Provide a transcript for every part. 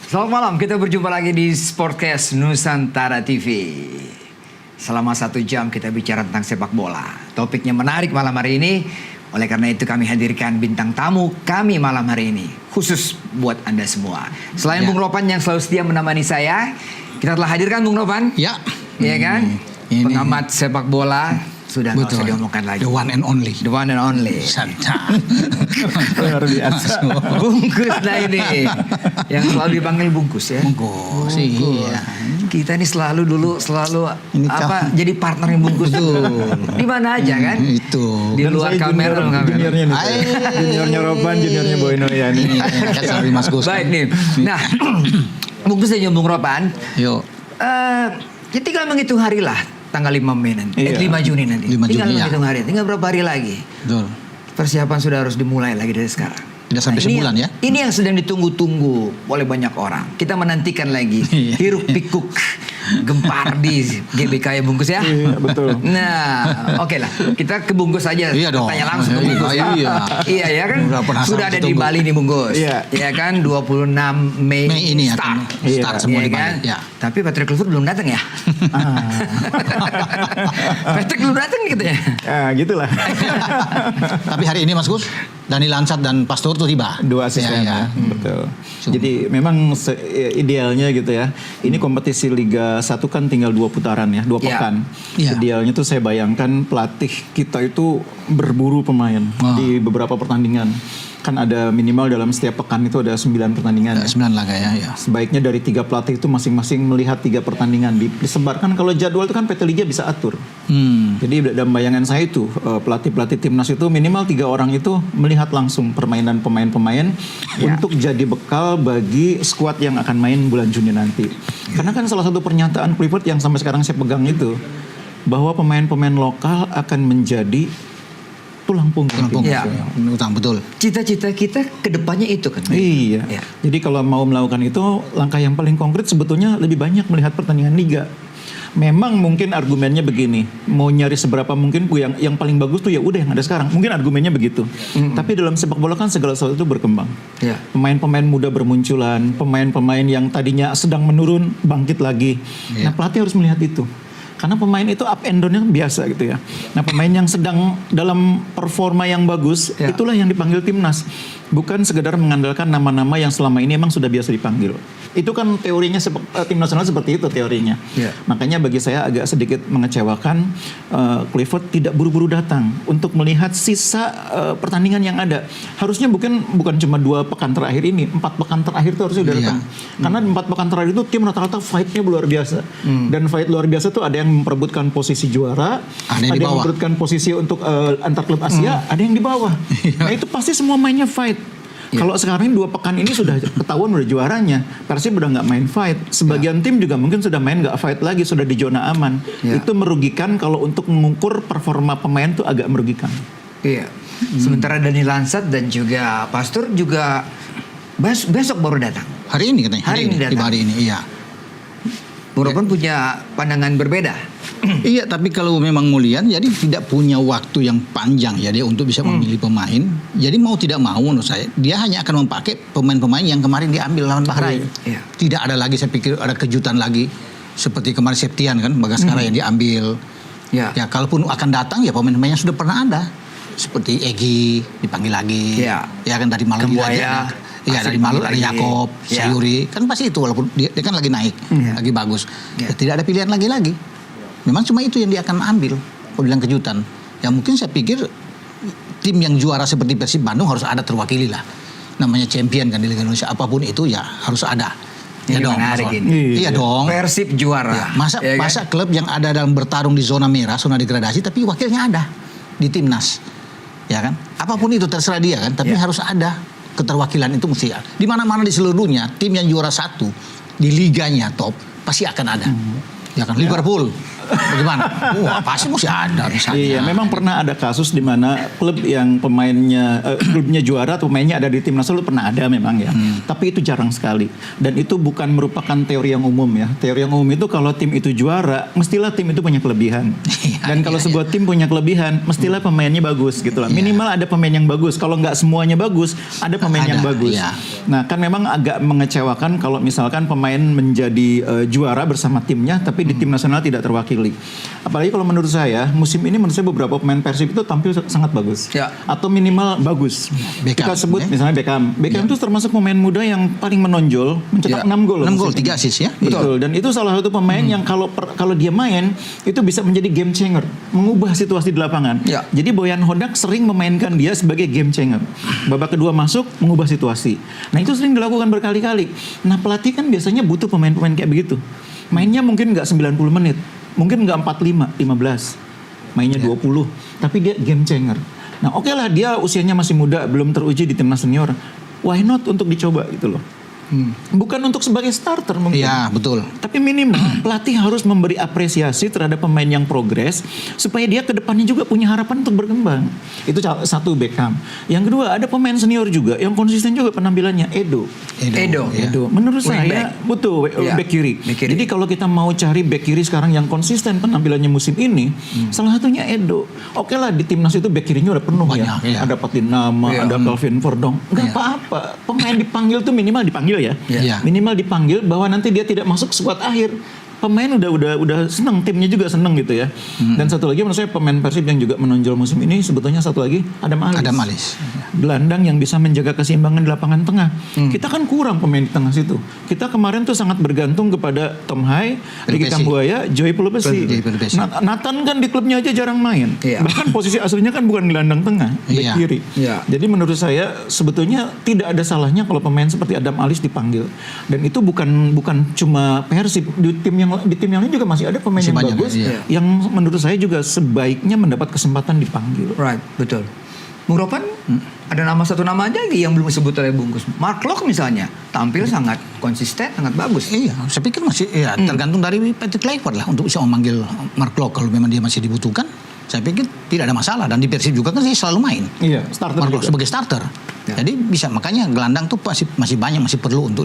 Selamat malam, kita berjumpa lagi di Sportcast Nusantara TV. Selama 1 jam kita bicara tentang sepak bola. Topiknya menarik malam hari ini. Oleh karena itu kami hadirkan bintang tamu kami malam hari ini. Khusus buat Anda semua. Selain Bung Ropan yang selalu setia menemani saya, kita telah hadirkan Bung Ropan. Ya. Iya kan? Pengamat sepak bola. Sudah nggak usah diomongkan lagi. The one and only. The one and only. Santai. Luar biasa. Bungkus nah ini. Yang selalu dipanggil Bungkus ya. Bungkus. Iya. Kita ini selalu Ini jadi partner yang Bungkus tuh. Di mana aja kan? Itu. Di luar kamera. Juniornya nih. Juniornya Ropan, juniornya Boyno ya nih. Sorry Mas Gus. Baik nih. Nah, Bungkus dan Bung Ropan. Yuk. Ya tinggal menghitung hari lah. Tanggal 5 Mei nanti. Iya. 5 Juni nanti. 5 tinggal Juni, menghitung hari. Tinggal berapa hari lagi? Betul. Persiapan sudah harus dimulai lagi dari sekarang. Tidak sampai sebulan ya. Ini yang sedang ditunggu-tunggu oleh banyak orang. Kita menantikan lagi hiruk pikuk gempar di GBK ya Bungkus ya. Iya, betul. Nah, oke lah. Kita ke Bungkus aja. Iya dong. Tanya langsung ke Bungkus. Iya. Iya ya kan. Sudah ada di ditunggu. Bali nih Bungkus. Iya. Ya kan 26 Mei ini start. Start semua Iya di kan? Bali. Ya. Tapi Patrick Kluivert belum datang ya. Patrick belum datang gitu ya. Gitulah. Tapi hari ini Mas Gus, Dani Lansat dan Pastor tuh tiba. 2 asisten Ya. betul. Jadi memang idealnya gitu ya. Ini kompetisi Liga 1 kan tinggal 2 putaran ya, 2 pekan. Iya. Idealnya tuh saya bayangkan pelatih kita itu berburu pemain di beberapa pertandingan. Kan ada minimal dalam setiap pekan itu ada 9 pertandingan. 9 laga ya. Sebaiknya dari 3 pelatih itu masing-masing melihat 3 pertandingan disebarkan. Kalau jadwal itu kan PT Liga bisa atur. Jadi dalam bayangan saya itu pelatih-pelatih timnas itu minimal 3 orang itu melihat langsung permainan pemain-pemain untuk jadi bekal bagi skuad yang akan main bulan Juni nanti. Karena kan salah satu pernyataan Kluivert yang sampai sekarang saya pegang itu bahwa pemain-pemain lokal akan menjadi tulang punggung. Ya. Utang betul. Cita-cita kita ke depannya itu kan. Iya. Ya. Jadi kalau mau melakukan itu, langkah yang paling konkret sebetulnya lebih banyak melihat pertandingan liga. Memang mungkin argumennya begini, mau nyari seberapa mungkin yang paling bagus tuh ya udah yang ada sekarang. Mungkin argumennya begitu. Tapi dalam sepak bola kan segala sesuatu itu berkembang. Ya. Pemain-pemain muda bermunculan, pemain-pemain yang tadinya sedang menurun bangkit lagi. Nah, pelatih harus melihat itu. Karena pemain itu up and down-nya biasa gitu ya. Nah, pemain yang sedang dalam performa yang bagus, itulah yang dipanggil timnas. Bukan sekedar mengandalkan nama-nama yang selama ini emang sudah biasa dipanggil. Itu kan teorinya tim nasional seperti itu teorinya. Makanya bagi saya agak sedikit mengecewakan Kluivert tidak buru-buru datang untuk melihat sisa pertandingan yang ada. Harusnya bukan cuma 2 pekan terakhir ini, 4 pekan terakhir itu harusnya udah datang. Karena 4 pekan terakhir itu tim rata-rata fight-nya luar biasa. Dan fight luar biasa tuh ada yang memperebutkan posisi juara, ada yang memperebutkan posisi untuk antar klub Asia, ada yang di bawah. Nah itu pasti semua mainnya fight. Kalau sekarang ini 2 pekan ini sudah ketahuan udah juaranya, Persib udah nggak main fight. Sebagian tim juga mungkin sudah main nggak fight lagi, sudah di zona aman. Itu merugikan kalau untuk mengukur performa pemain tuh agak merugikan. Iya. Sementara Dani Lansat dan juga Pastor juga besok baru datang. Hari ini katanya. Hari ini datang. Hari ini, iya. Bung Ropan punya pandangan berbeda. Iya, tapi kalau memang Mulian jadi tidak punya waktu yang panjang ya dia untuk bisa memilih pemain. Jadi mau tidak mau menurut saya dia hanya akan memakai pemain-pemain yang kemarin diambil lawan Bahrain. Iya. Tidak ada lagi, saya pikir ada kejutan lagi seperti kemarin Septian kan Bagaskara yang diambil. Ya, kalaupun akan datang ya pemain-pemain yang sudah pernah ada. Seperti Egy dipanggil lagi. Ya kan dari Malang Kembuaya. Iya dari Malu ada Yakob, Sayuri, kan pasti itu walaupun dia kan lagi naik, lagi bagus. Ya, tidak ada pilihan lagi. Memang cuma itu yang dia akan ambil, kalau bilang kejutan. Ya mungkin saya pikir tim yang juara seperti Persib Bandung harus ada terwakili lah. Namanya champion kan di Liga Indonesia, apapun itu ya harus ada. Ya dong, iya dong. Persib juara. Ya, masa klub yang ada dalam bertarung di zona merah, zona degradasi, tapi wakilnya ada di timnas, ya kan? Apapun itu terserah dia kan, tapi harus ada. Keterwakilan itu mesti ada. Di mana-mana di seluruh dunia, tim yang juara 1 di liganya top pasti akan ada. Ya kan? Liverpool Bagaimana? Wah, pasti mesti ada misalnya. Iya, memang pernah ada kasus di mana klub yang pemainnya klubnya juara atau pemainnya ada di tim nasional itu pernah ada memang ya. Tapi itu jarang sekali. Dan itu bukan merupakan teori yang umum ya. Teori yang umum itu kalau tim itu juara, mestilah tim itu punya kelebihan. Dan kalau sebuah tim punya kelebihan, mestilah pemainnya bagus gitu lah. Minimal ada pemain yang bagus. Kalau nggak semuanya bagus, ada pemain yang bagus. Iya. Nah, kan memang agak mengecewakan kalau misalkan pemain menjadi juara bersama timnya, tapi di tim nasional tidak terwakili. Apalagi kalau menurut saya, musim ini menurut saya beberapa pemain Persib itu tampil sangat bagus. Ya. Atau minimal bagus. Beckham, Kita sebut ya. misalnya Beckham. Beckham itu termasuk pemain muda yang paling menonjol, mencetak Ya. 6 gol. 6 gol, musim ini. 3 assist ya. Betul. Dan itu salah satu pemain yang kalau dia main itu bisa menjadi game changer, mengubah situasi di lapangan. Ya. Jadi Boyan Hodak sering memainkan dia sebagai game changer. Babak kedua masuk mengubah situasi. Nah, itu sering dilakukan berkali-kali. Nah, pelatih kan biasanya butuh pemain-pemain kayak begitu. Mainnya mungkin nggak 90 menit, mungkin nggak 45, 15. Mainnya 20, tapi dia game changer. Nah, oke lah dia usianya masih muda, belum teruji di timnas senior. Why not untuk dicoba gitu loh. Bukan untuk sebagai starter mungkin. Iya, betul. Tapi minimal pelatih harus memberi apresiasi terhadap pemain yang progres supaya dia ke depannya juga punya harapan untuk berkembang. Itu satu, Beckham. Yang kedua, ada pemain senior juga yang konsisten juga penampilannya, Edo. Edo. Ya. Edo. Menurut Wing saya betul Ya. back kiri. Back kiri. Jadi kalau kita mau cari back kiri sekarang yang konsisten penampilannya musim ini, salah satunya Edo. Oke lah di timnas itu back kirinya udah penuh Banyak, ya. Ada Patinama, Ya. ada Calvin Verdong. Enggak apa-apa. Pemain dipanggil tuh minimal dipanggil ya. Iya. Minimal dipanggil bahwa nanti dia tidak masuk skuad akhir. Pemain udah seneng, timnya juga seneng gitu ya. Dan satu lagi menurut saya pemain Persib yang juga menonjol musim ini sebetulnya satu lagi Adam Alis. Adam Alis. Gelandang yang bisa menjaga keseimbangan di lapangan tengah. Kita kan kurang pemain di tengah situ. Kita kemarin tuh sangat bergantung kepada Tom Hai, Ricky Pelupesi. Kambuaya, Joey Pelupesi. Joey Pelupesi. Nathan kan di klubnya aja jarang main. Iya. Bahkan posisi aslinya kan bukan gelandang tengah, back Iya. kiri. Iya. Jadi menurut saya sebetulnya tidak ada salahnya kalau pemain seperti Adam Alis dipanggil. Dan itu bukan cuma Persib, di tim yang lain juga masih ada pemain Masih yang banyak, bagus iya. yang menurut saya juga sebaiknya mendapat kesempatan dipanggil. Right, betul. Bung Ropan, ada satu nama aja yang belum disebut oleh Bungkus. Mark Locke misalnya, tampil sangat konsisten, sangat bagus. Iya, saya pikir masih tergantung dari Patrick Kluivert lah untuk bisa memanggil Mark Locke kalau memang dia masih dibutuhkan. Saya pikir tidak ada masalah dan di Persib juga kan dia selalu main. Iya, starter Mark Locke juga. sebagai starter. Ya. Jadi bisa makanya gelandang tuh masih banyak masih perlu untuk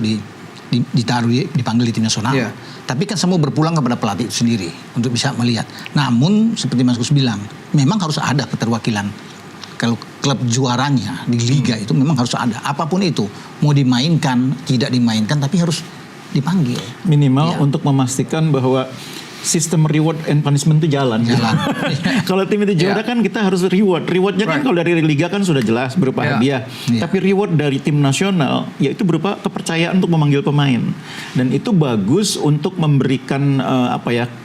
ditaruh dipanggil di tim nasional. Iya. Tapi kan semua berpulang kepada pelatih itu sendiri untuk bisa melihat. Namun seperti Mas Gus bilang, memang harus ada keterwakilan. Kalau klub juaranya di liga itu memang harus ada. Apapun itu, mau dimainkan, tidak dimainkan, tapi harus dipanggil. Minimal Iya. untuk memastikan bahwa sistem reward and punishment itu jalan. Jalan. Kalau tim itu juara kan kita harus reward. Rewardnya kan Right. kalau dari liga kan sudah jelas berupa Yeah. hadiah. Yeah. Tapi reward dari tim nasional yaitu berupa kepercayaan untuk memanggil pemain. Dan itu bagus untuk memberikan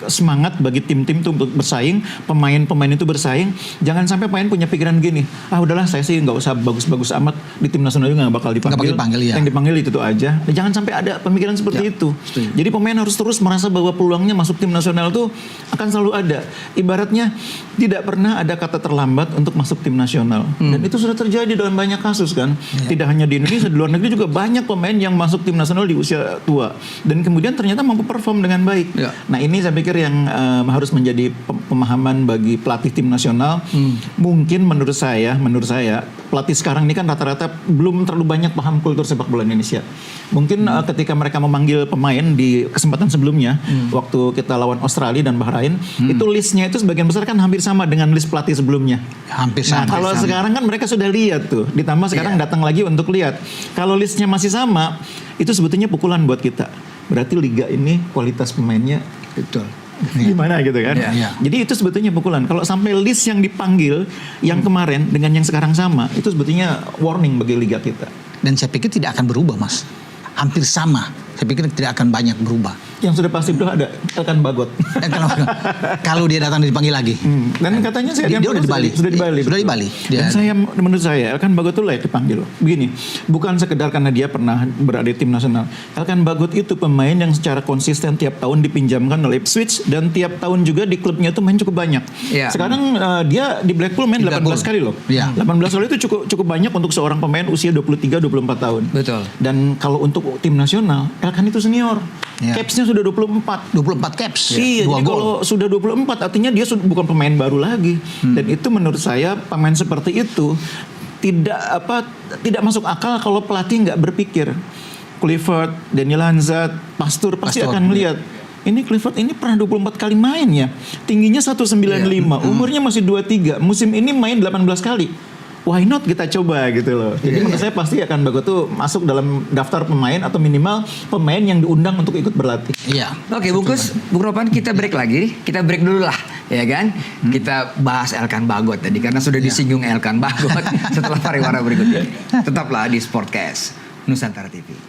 semangat bagi tim-tim itu untuk bersaing. Pemain-pemain itu bersaing. Jangan sampai pemain punya pikiran gini. Udahlah saya sih nggak usah bagus-bagus amat di tim nasional juga nggak bakal dipanggil. Nggak bakal dipanggil, ya. Yang dipanggil itu aja. Jangan sampai ada pemikiran seperti Ya, itu. setuju. Jadi pemain harus terus merasa bahwa peluangnya masuk tim nasional tuh akan selalu ada. Ibaratnya tidak pernah ada kata terlambat untuk masuk tim nasional. Dan itu sudah terjadi dalam banyak kasus kan. Tidak hanya di Indonesia, di luar negeri juga banyak pemain yang masuk tim nasional di usia tua. Dan kemudian ternyata mampu perform dengan baik. Ya. Nah ini saya pikir yang harus menjadi pemahaman bagi pelatih tim nasional. Mungkin menurut saya pelatih sekarang ini kan rata-rata belum terlalu banyak paham kultur sepak bola Indonesia. Mungkin ketika mereka memanggil pemain di kesempatan sebelumnya, waktu kita lawan Australia dan Bahrain, itu listnya itu sebagian besar kan hampir sama dengan list pelatih sebelumnya. Hampir Nah sama. kalau sekarang kan mereka sudah lihat tuh, ditambah sekarang datang lagi untuk lihat. Kalau listnya masih sama, itu sebetulnya pukulan buat kita. Berarti liga ini kualitas pemainnya Betul. gimana gitu kan. Iya. Jadi itu sebetulnya pukulan. Kalau sampai list yang dipanggil yang kemarin dengan yang sekarang sama, itu sebetulnya warning bagi liga kita. Dan saya pikir tidak akan berubah, Mas. Hampir sama. Saya pikir tidak akan banyak berubah. Yang sudah pasti udah ada Elkan Bagot. Dan kalau dia datang dipanggil lagi. Dan katanya saya Dia udah di Bali. Sudah di Bali. Sudah di Bali. Dan Dia- menurut saya Elkan Bagot itu layak dipanggil. Begini, bukan sekedar karena dia pernah berada di tim nasional. Elkan Bagot itu pemain yang secara konsisten tiap tahun dipinjamkan oleh Ipswich dan tiap tahun juga di klubnya itu main cukup banyak. Iya. Sekarang dia di Blackpool main Di 18 Blackpool. kali loh. Iya. 18 kali itu cukup banyak untuk seorang pemain usia 23-24 tahun. Betul. Dan kalau untuk tim nasional, Elkan itu senior. Ya. Capsnya sudah 24. 24 caps. Iya, 2 jadi gol. kalau sudah 24 artinya dia bukan pemain baru lagi. Dan itu menurut saya pemain seperti itu tidak masuk akal kalau pelatih nggak berpikir. Clifford, Daniel Hanzat, Pastur pasti Pastur, akan melihat. Ini Clifford ini pernah 24 kali main ya. Tingginya 195, umurnya masih 23. Musim ini main 18 kali. Why not kita coba gitu loh. Jadi menurut saya pasti akan bagus tuh masuk dalam daftar pemain atau minimal pemain yang diundang untuk ikut berlatih. Iya. Oke, Bungkus, Bung Ropan, kita break lagi. Kita break dulu lah, ya kan? Kita bahas Elkan Bagot tadi karena sudah disinggung Elkan Bagot setelah pariwara berikut ini. Tetaplah di Sportcast Nusantara TV.